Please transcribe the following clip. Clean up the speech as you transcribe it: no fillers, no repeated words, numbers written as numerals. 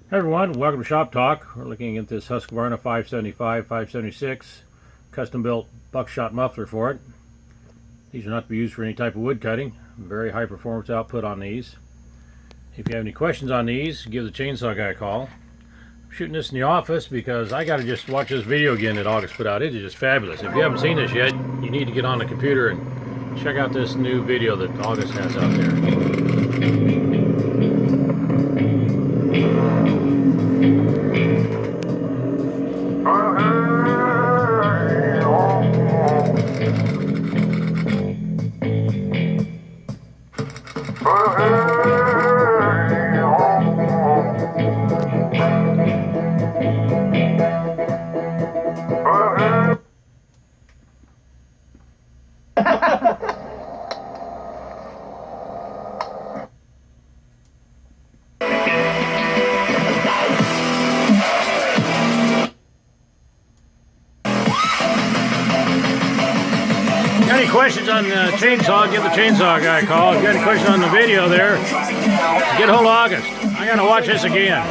Hey everyone, welcome to Shop Talk. We're looking at this HUSQVARNA 575, 576 custom built buckshot muffler for it. These are not to be used for any type of wood cutting. Very high performance output on these. If you have any questions on these, give the chainsaw guy a call. I'm shooting this in the office because I gotta just watch this video again that August put out. It is just fabulous. If you haven't seen this yet, you need to get on the computer and check out this new video that August has out there. Got any questions on the chainsaw, give the chainsaw guy a call. If you got any questions on the video there, get a hold of August. I gotta watch this again.